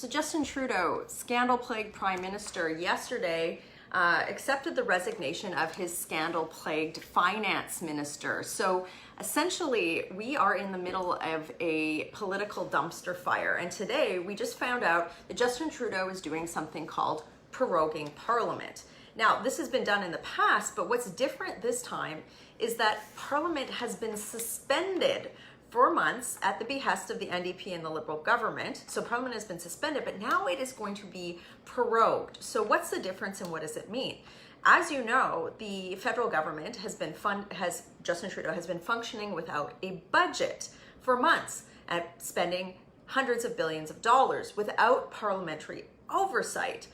So Justin Trudeau, scandal-plagued Prime Minister, yesterday accepted the resignation of his scandal-plagued Finance Minister. So essentially, we are in the middle of a political dumpster fire. And today, we just found out that Justin Trudeau is doing something called proroguing Parliament. Now, this has been done in the past, but what's different this time is that Parliament has been suspended for months at the behest of the NDP and the Liberal government. So Parliament has been suspended, but now it is going to be prorogued. So what's the difference and what does it mean? As you know, the federal government Justin Trudeau has been functioning without a budget for months and spending hundreds of billions of dollars without parliamentary oversight.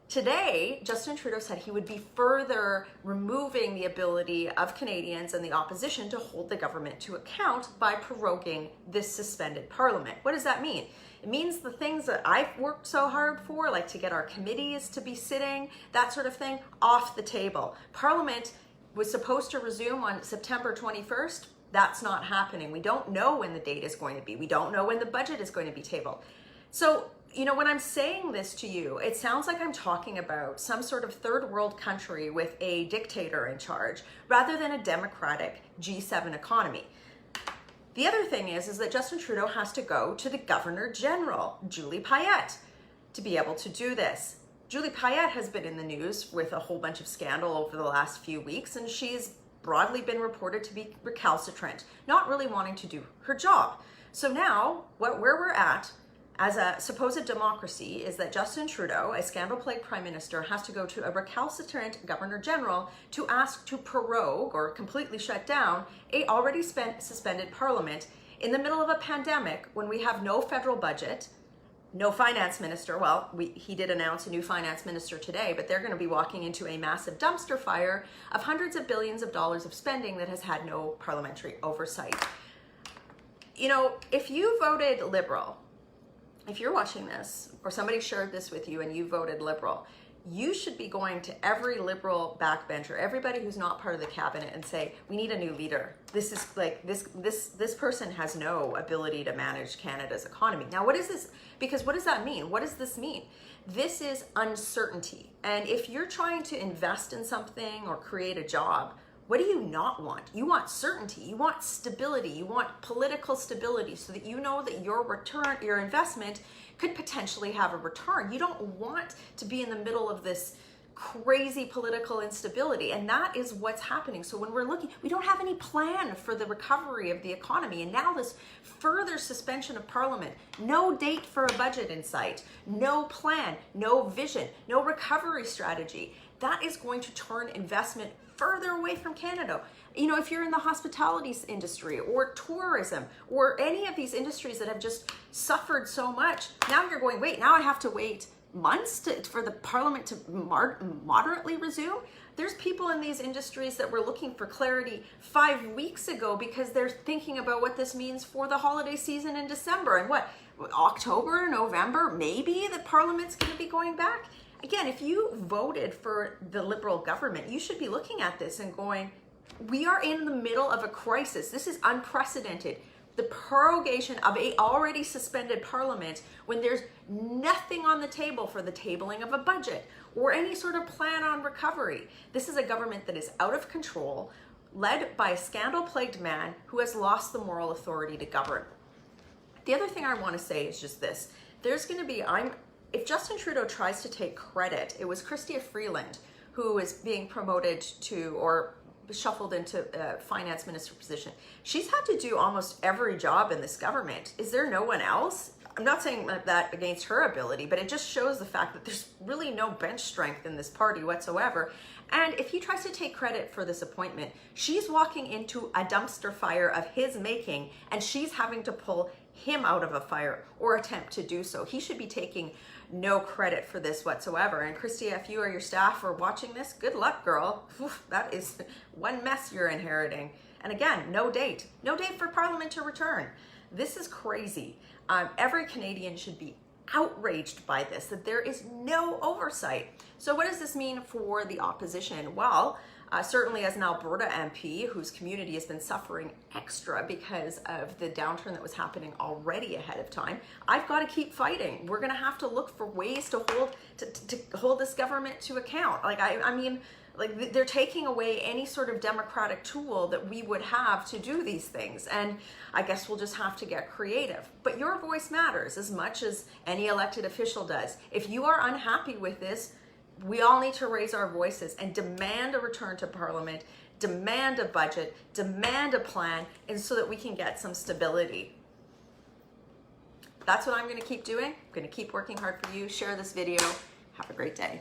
Today, Justin Trudeau said he would be further removing the ability of Canadians and the opposition to hold the government to account by proroguing this suspended parliament. What does that mean? It means the things that I've worked so hard for, like to get our committees to be sitting, that sort of thing, off the table. Parliament was supposed to resume on September 21st. That's not happening. We don't know when the date is going to be. We don't know when the budget is going to be tabled. So, you know, when I'm saying this to you, it sounds like I'm talking about some sort of third world country with a dictator in charge rather than a democratic G7 economy. The other thing is that Justin Trudeau has to go to the Governor General, Julie Payette, to be able to do this. Julie Payette has been in the news with a whole bunch of scandal over the last few weeks, and she's broadly been reported to be recalcitrant, not really wanting to do her job. So now, where we're at, as a supposed democracy, is that Justin Trudeau, a scandal-plagued Prime Minister, has to go to a recalcitrant Governor General to ask to prorogue or completely shut down a already suspended Parliament in the middle of a pandemic when we have no federal budget, no finance minister. Well, he did announce a new finance minister today, but they're going to be walking into a massive dumpster fire of hundreds of billions of dollars of spending that has had no parliamentary oversight. You know, if you voted Liberal, if you're watching this or somebody shared this with you and you voted Liberal, you should be going to every Liberal backbencher, everybody who's not part of the cabinet, and say, we need a new leader. This is like, this person has no ability to manage Canada's economy. Now, what is this? Because what does that mean? What does this mean? This is uncertainty. And if you're trying to invest in something or create a job, what do you not want? You want certainty, you want stability, you want political stability so that you know that your return, your investment could potentially have a return. You don't want to be in the middle of this crazy political instability, and that is what's happening. So when we're looking, we don't have any plan for the recovery of the economy, and now this further suspension of Parliament, no date for a budget in sight, no plan, no vision, no recovery strategy. That is going to turn investment further away from Canada. You know, if you're in the hospitality industry or tourism or any of these industries that have just suffered so much, now you're going, wait, now I have to wait months for the Parliament to moderately resume. There's people in these industries that were looking for clarity 5 weeks ago because they're thinking about what this means for the holiday season in December and what, October, November, maybe the Parliament's going to be going back. Again, if you voted for the Liberal government, you should be looking at this and going, we are in the middle of a crisis. This is unprecedented. The prorogation of a already suspended Parliament when there's nothing on the table for the tabling of a budget or any sort of plan on recovery. This is a government that is out of control, led by a scandal-plagued man who has lost the moral authority to govern. The other thing I want to say is just this. There's going to be, if Justin Trudeau tries to take credit, it was Chrystia Freeland who is being promoted to or shuffled into a finance minister position. She's had to do almost every job in this government. Is there no one else? I'm not saying that against her ability, but it just shows the fact that there's really no bench strength in this party whatsoever. And if he tries to take credit for this appointment, she's walking into a dumpster fire of his making, and she's having to pull him out of a fire or attempt to do so. He should be taking no credit for this whatsoever. And Chrystia, if you or your staff are watching this, good luck, girl. Oof, that is one mess you're inheriting. And again, no date for Parliament to return. This is crazy. Every Canadian should be outraged by this, that there is no oversight. So what does this mean for the opposition? Well, Certainly as an Alberta MP whose community has been suffering extra because of the downturn that was happening already ahead of time, I've got to keep fighting. We're going to have to look for ways to hold this government to account. Like, I mean, like, they're taking away any sort of democratic tool that we would have to do these things. And I guess we'll just have to get creative. But your voice matters as much as any elected official does. If you are unhappy with this, we all need to raise our voices and demand a return to Parliament, demand a budget, demand a plan, and so that we can get some stability. That's what I'm going to keep doing. I'm going to keep working hard for you. Share this video. Have a great day.